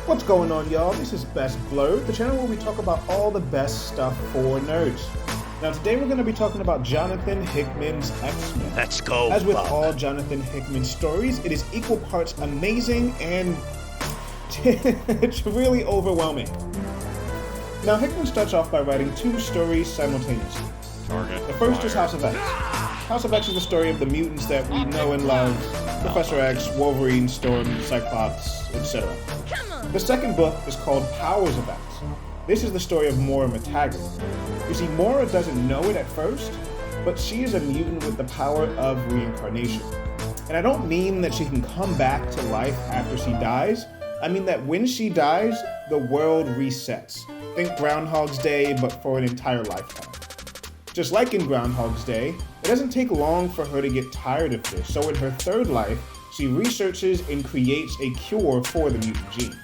What's going on, y'all? This is Best Blerd, the channel where we talk about all the best stuff for nerds. Now today we're going to be talking about Jonathan Hickman's X-Men. Let's go, As with Bob. all Jonathan Hickman stories, it is equal parts amazing and it's really overwhelming. Now Hickman starts off by writing two stories simultaneously. The first is House of X. House of X is the story of the mutants that we know and love: Professor X, Wolverine, Storm, Cyclops, etc. The second book is called Powers of X. This is the story of Moira Metagross. You see, Moira doesn't know it at first, but she is a mutant with the power of reincarnation. And I don't mean that she can come back to life after she dies. I mean that when she dies, the world resets. Think Groundhog's Day, but for an entire lifetime. Just like in Groundhog's Day, it doesn't take long for her to get tired of this, so in her third life, she researches and creates a cure for the mutant gene.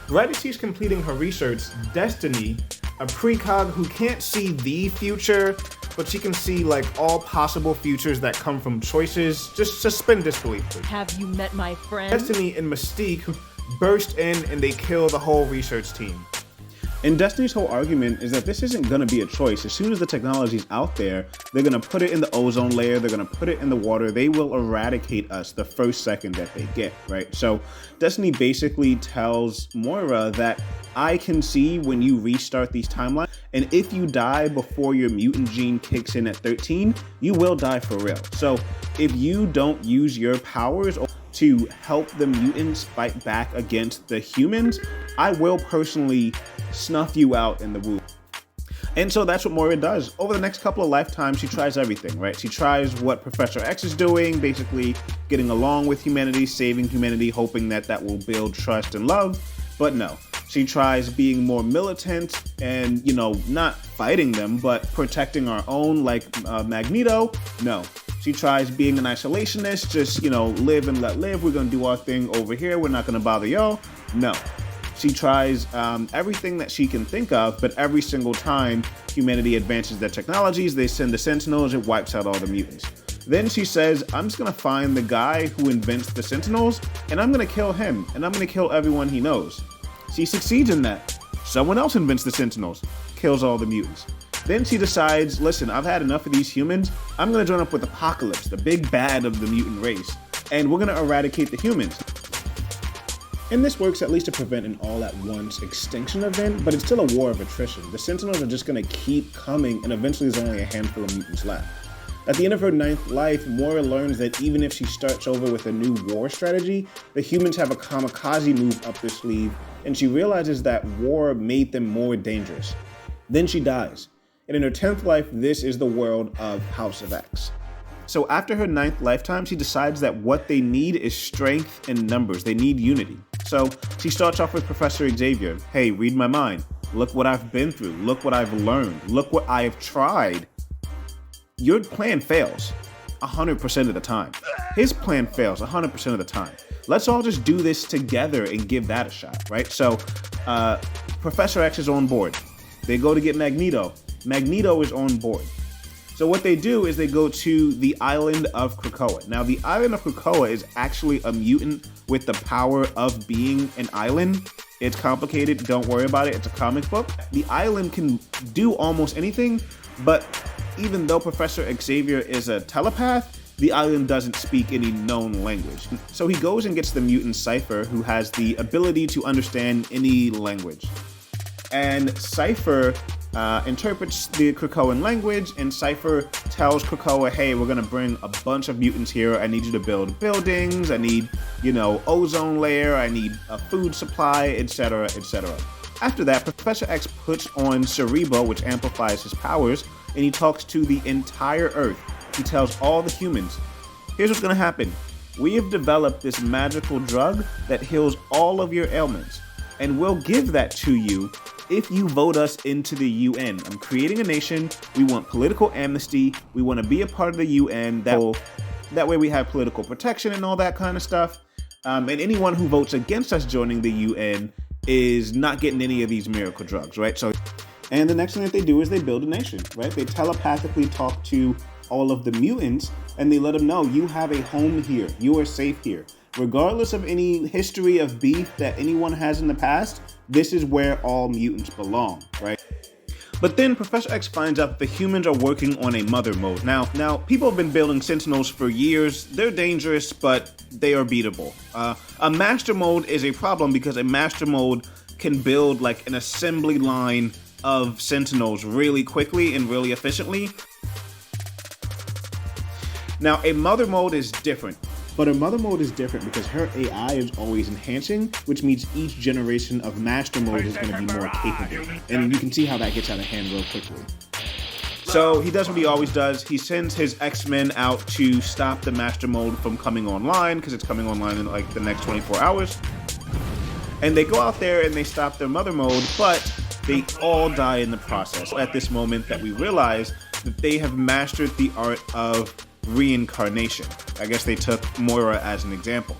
Right as she's completing her research, Destiny, a precog who can't see the future, but she can see like all possible futures that come from choices, just suspend disbelief, please. Have you met my friend? Destiny and Mystique burst in and they kill the whole research team. And Destiny's whole argument is that this isn't going to be a choice. As soon as the technology's out there, they're going to put it in the ozone layer, they're going to put it in the water, they will eradicate us the first second that they get, right? So Destiny basically tells Moira that I can see when you restart these timelines, and if you die before your mutant gene kicks in at 13, you will die for real. So if you don't use your powers to help the mutants fight back against the humans, I will personally snuff you out in the womb. And so that's what Moira does. Over the next couple of lifetimes, she tries everything, right? She tries what Professor X is doing, basically getting along with humanity, saving humanity, hoping that that will build trust and love. But no, she tries being more militant and, not fighting them, but protecting our own, like Magneto. No. She tries being an isolationist, just, live and let live. We're going to do our thing over here. We're not going to bother y'all. No. She tries everything that she can think of, but every single time humanity advances their technologies, they send the Sentinels, it wipes out all the mutants. Then she says, I'm just going to find the guy who invents the Sentinels, and I'm going to kill him, and I'm going to kill everyone he knows. She succeeds in that. Someone else invents the Sentinels, kills all the mutants. Then she decides, listen, I've had enough of these humans. I'm going to join up with Apocalypse, the big bad of the mutant race, and we're going to eradicate the humans. And this works at least to prevent an all-at-once extinction event, but it's still a war of attrition. The Sentinels are just going to keep coming, and eventually there's only a handful of mutants left. At the end of her 9th life, Moira learns that even if she starts over with a new war strategy, the humans have a kamikaze move up their sleeve, and she realizes that war made them more dangerous. Then she dies. And in her 10th life, this is the world of House of X. So after her 9th lifetime, she decides that what they need is strength in numbers. They need unity. So she starts off with Professor Xavier. Hey, read my mind. Look what I've been through. Look what I've learned. Look what I have tried. Your plan fails 100% of the time. His plan fails 100% of the time. Let's all just do this together and give that a shot, right? So Professor X is on board. They go to get Magneto. Magneto is on board. So what they do is they go to the island of Krakoa. Now, the island of Krakoa is actually a mutant with the power of being an island. It's complicated. Don't worry about it. It's a comic book. The island can do almost anything, but even though Professor Xavier is a telepath, the island doesn't speak any known language. So he goes and gets the mutant Cypher, who has the ability to understand any language. And Cypher interprets the Krakoan language, and Cypher tells Krakoa, hey, we're gonna bring a bunch of mutants here. I need you to build buildings. I need, ozone layer. I need a food supply, etc., etc. After that, Professor X puts on Cerebro, which amplifies his powers, and he talks to the entire Earth. He tells all the humans, here's what's gonna happen. We have developed this magical drug that heals all of your ailments, and we'll give that to you if you vote us into the UN. I'm creating a nation. We want political amnesty. We want to be a part of the UN. That way we have political protection and all that kind of stuff. And anyone who votes against us joining the UN is not getting any of these miracle drugs, right? And the next thing that they do is they build a nation, right? They telepathically talk to all of the mutants and they let them know, you have a home here. You are safe here. regardless of any history of beef that anyone has in the past, this is where all mutants belong, right? But then Professor X finds out that the humans are working on a mother mode. Now, people have been building Sentinels for years. They're dangerous, but they are beatable. A master mode is a problem because a master mode can build like an assembly line of Sentinels really quickly and really efficiently. Now, a mother mode is different. But her mother mode is different because her AI is always enhancing, which means each generation of master mode is going to be more capable. And you can see how that gets out of hand real quickly. So he does what he always does. He sends his X-Men out to stop the master mode from coming online, because it's coming online in like the next 24 hours. And they go out there and they stop their mother mode, but they all die in the process. At this moment that we realize that they have mastered the art of reincarnation. I guess they took Moira as an example.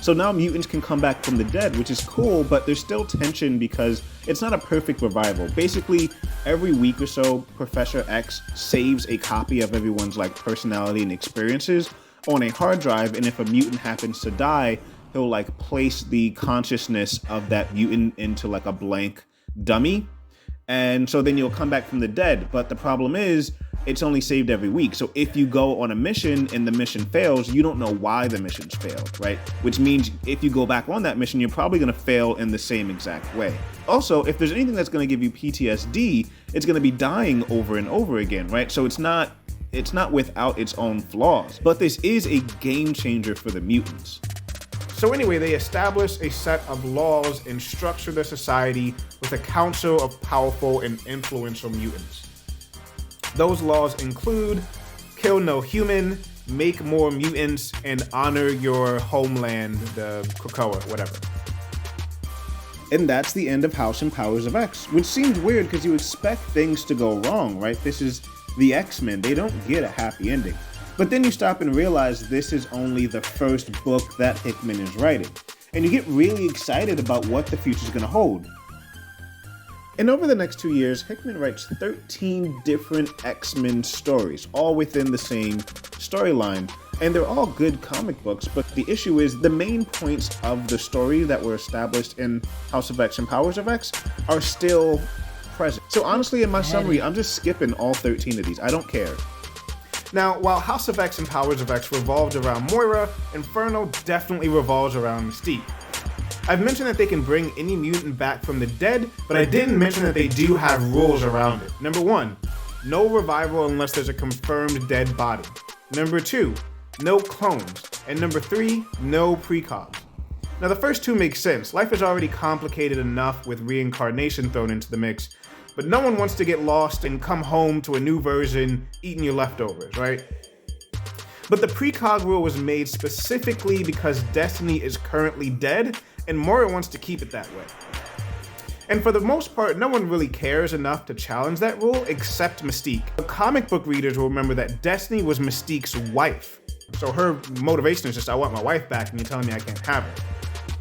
So now mutants can come back from the dead, which is cool, but there's still tension because it's not a perfect revival. Basically, every week or so, Professor X saves a copy of everyone's like personality and experiences on a hard drive, and if a mutant happens to die, he'll like place the consciousness of that mutant into like a blank dummy. And so then you'll come back from the dead. But the problem is, it's only saved every week. So if you go on a mission and the mission fails, you don't know why the mission's failed, right? Which means if you go back on that mission, you're probably gonna fail in the same exact way. Also, if there's anything that's gonna give you PTSD, it's gonna be dying over and over again, right? So it's not without its own flaws. But this is a game changer for the mutants. So anyway, they establish a set of laws and structure their society with a council of powerful and influential mutants. Those laws include kill no human, make more mutants, and honor your homeland, the Krakoa, whatever. And that's the end of House and Powers of X, which seems weird because you expect things to go wrong, right? This is the X-Men. They don't get a happy ending. But then you stop and realize this is only the first book that Hickman is writing. And you get really excited about what the future is going to hold. And over the next 2 years, Hickman writes 13 different X-Men stories, all within the same storyline. And they're all good comic books, but the issue is the main points of the story that were established in House of X and Powers of X are still present. So honestly, in my summary, I'm just skipping all 13 of these. I don't care. Now, while House of X and Powers of X revolved around Moira, Inferno definitely revolves around Mystique. I've mentioned that they can bring any mutant back from the dead, but I didn't mention that they do have rules around it. Number 1, no revival unless there's a confirmed dead body. Number 2, no clones. And number 3, no precogs. Now the first two make sense. Life is already complicated enough with reincarnation thrown into the mix, but no one wants to get lost and come home to a new version eating your leftovers, right? But the precog rule was made specifically because Destiny is currently dead, and Moira wants to keep it that way. And for the most part, no one really cares enough to challenge that rule except Mystique. The comic book readers will remember that Destiny was Mystique's wife. So her motivation is just, I want my wife back and you're telling me I can't have her.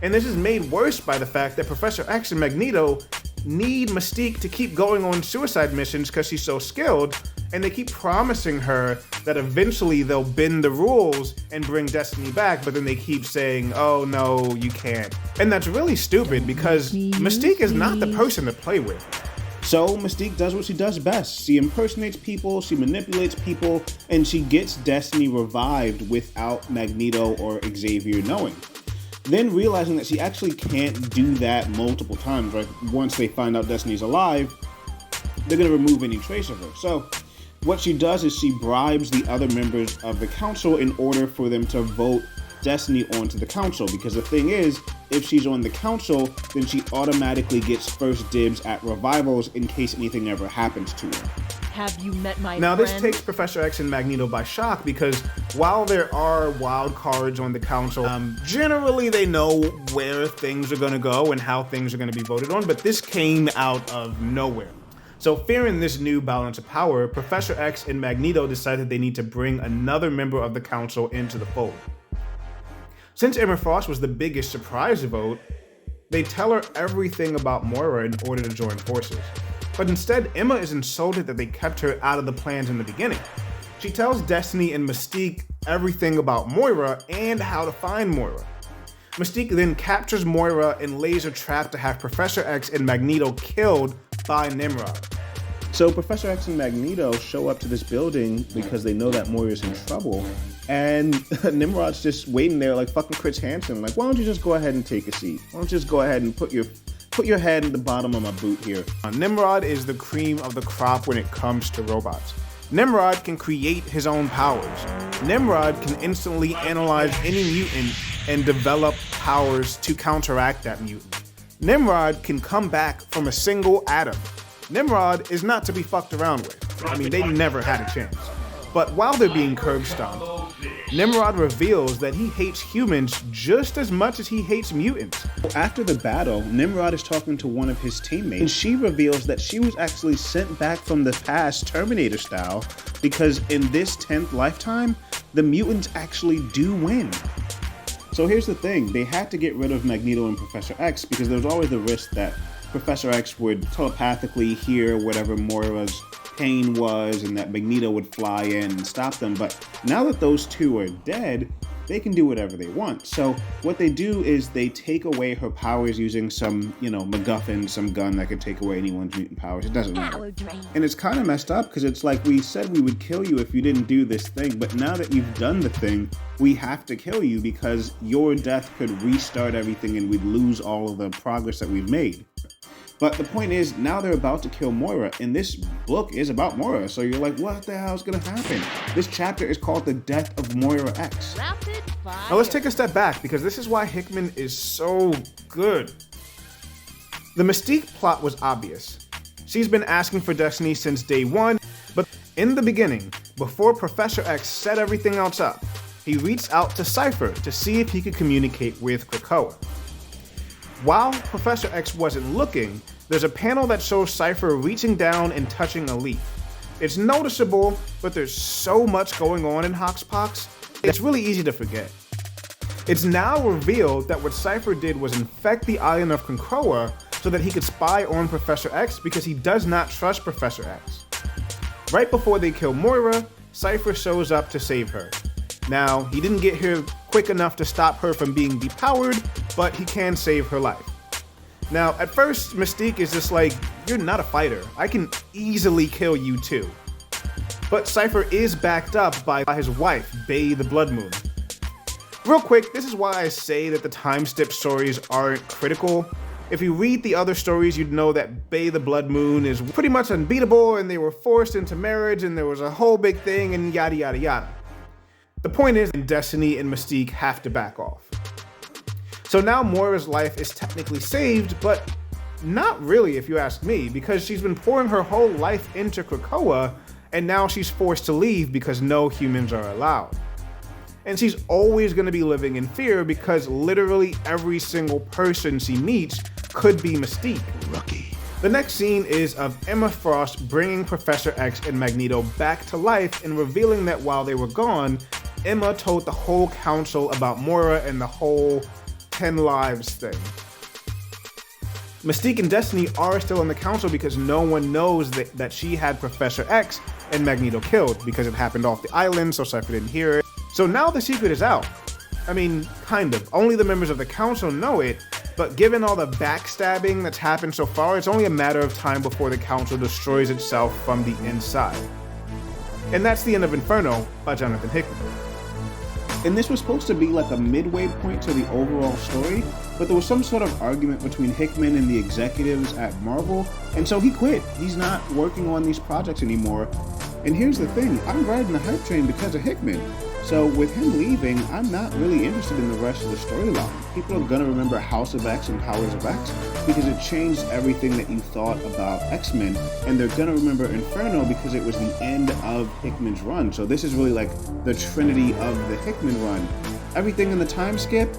And this is made worse by the fact that Professor X and Magneto need Mystique to keep going on suicide missions because she's so skilled, and they keep promising her that eventually they'll bend the rules and bring Destiny back, but then they keep saying, oh no, you can't. And that's really stupid because Mystique is not the person to play with. So Mystique does what she does best. She impersonates people, she manipulates people, and she gets Destiny revived without Magneto or Xavier knowing. Then realizing that she actually can't do that multiple times, right? Once they find out Destiny's alive, they're gonna remove any trace of her. So what she does is she bribes the other members of the council in order for them to vote Destiny onto the council, because the thing is, if she's on the council, then she automatically gets first dibs at revivals in case anything ever happens to her. Have you met my Now friend? this takes Professor X and Magneto by shock because while there are wild cards on the council, generally they know where things are gonna go and how things are gonna be voted on, but this came out of nowhere. So fearing this new balance of power, Professor X and Magneto decided they need to bring another member of the council into the fold. Since Emma Frost was the biggest surprise vote, they tell her everything about Moira in order to join forces. But instead, Emma is insulted that they kept her out of the plans in the beginning. She tells Destiny and Mystique everything about Moira and how to find Moira. Mystique then captures Moira and lays a trap to have Professor X and Magneto killed by Nimrod. So Professor X and Magneto show up to this building because they know that Moira's in trouble, and Nimrod's just waiting there like fucking Chris Hansen, like, why don't you just go ahead and take a seat? Why don't you just go ahead and put your head in the bottom of my boot here? Nimrod is the cream of the crop when it comes to robots. Nimrod can create his own powers. Nimrod can instantly analyze any mutant and develop powers to counteract that mutant. Nimrod can come back from a single atom. Nimrod is not to be fucked around with. I mean, they never had a chance. But while they're being curb stomped, Nimrod reveals that he hates humans just as much as he hates mutants. After the battle, Nimrod is talking to one of his teammates, and she reveals that she was actually sent back from the past Terminator style because in this 10th lifetime, the mutants actually do win. So here's the thing, they had to get rid of Magneto and Professor X because there was always the risk that Professor X would telepathically hear whatever Moira's pain was and that Magneto would fly in and stop them. But now that those two are dead, they can do whatever they want. So what they do is they take away her powers using some, MacGuffin, some gun that could take away anyone's mutant powers. It doesn't matter. And it's kind of messed up because it's like, we said we would kill you if you didn't do this thing, but now that you've done the thing, we have to kill you because your death could restart everything and we'd lose all of the progress that we've made. But the point is, now they're about to kill Moira, and this book is about Moira, so you're like, what the hell is gonna happen? This chapter is called The Death of Moira X. Now let's take a step back, because this is why Hickman is so good. The Mystique plot was obvious. She's been asking for Destiny since day one, but in the beginning, before Professor X set everything else up, he reached out to Cypher to see if he could communicate with Krakoa. While Professor X wasn't looking, there's a panel that shows Cypher reaching down and touching a leaf. It's noticeable, but there's so much going on in HOX, it's really easy to forget. It's now revealed that what Cypher did was infect the island of Krakoa so that he could spy on Professor X because he does not trust Professor X. Right before they kill Moira, Cypher shows up to save her. Now, he didn't get here quick enough to stop her from being depowered, but he can save her life. Now, at first, Mystique is just like, you're not a fighter. I can easily kill you too. But Cypher is backed up by his wife, Bay the Blood Moon. Real quick, this is why I say that the timeskip stories aren't critical. If you read the other stories, you'd know that Bay the Blood Moon is pretty much unbeatable and they were forced into marriage and there was a whole big thing and yada yada yada. The point is, Destiny and Mystique have to back off. So now Moira's life is technically saved, but not really if you ask me, because she's been pouring her whole life into Krakoa, and now she's forced to leave because no humans are allowed. And she's always going to be living in fear because literally every single person she meets could be Mystique. Rookie. The next scene is of Emma Frost bringing Professor X and Magneto back to life and revealing that while they were gone, Emma told the whole council about Moira and the whole 10 lives thing. Mystique and Destiny are still in the council because no one knows that she had Professor X and Magneto killed because it happened off the island, so Cypher didn't hear it. So now the secret is out. I mean, kind of. Only the members of the council know it, but given all the backstabbing that's happened so far, it's only a matter of time before the council destroys itself from the inside. And that's the end of Inferno by Jonathan Hickman. And this was supposed to be like a midway point to the overall story, but there was some sort of argument between Hickman and the executives at Marvel, and so he quit. He's not working on these projects anymore. And here's the thing, I'm riding the hype train because of Hickman. So with him leaving, I'm not really interested in the rest of the storyline. People are gonna remember House of X and Powers of X because it changed everything that you thought about X-Men, and they're gonna remember Inferno because it was the end of Hickman's run. So this is really like the trinity of the Hickman run. Everything in the time skip,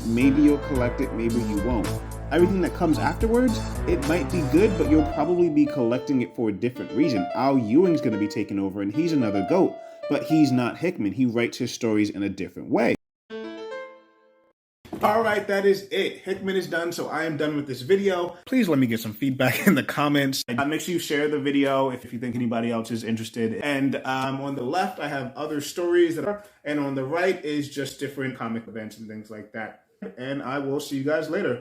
maybe you'll collect it, maybe you won't. Everything that comes afterwards, it might be good, but you'll probably be collecting it for a different reason. Al Ewing's gonna be taking over, and he's another GOAT. But he's not Hickman. He writes his stories in a different way. All right, that is it. Hickman is done, so I am done with this video. Please let me get some feedback in the comments. Make sure you share the video if you think anybody else is interested. And on the left, I have other stories that are, and on the right is just different comic events and things like that. And I will see you guys later.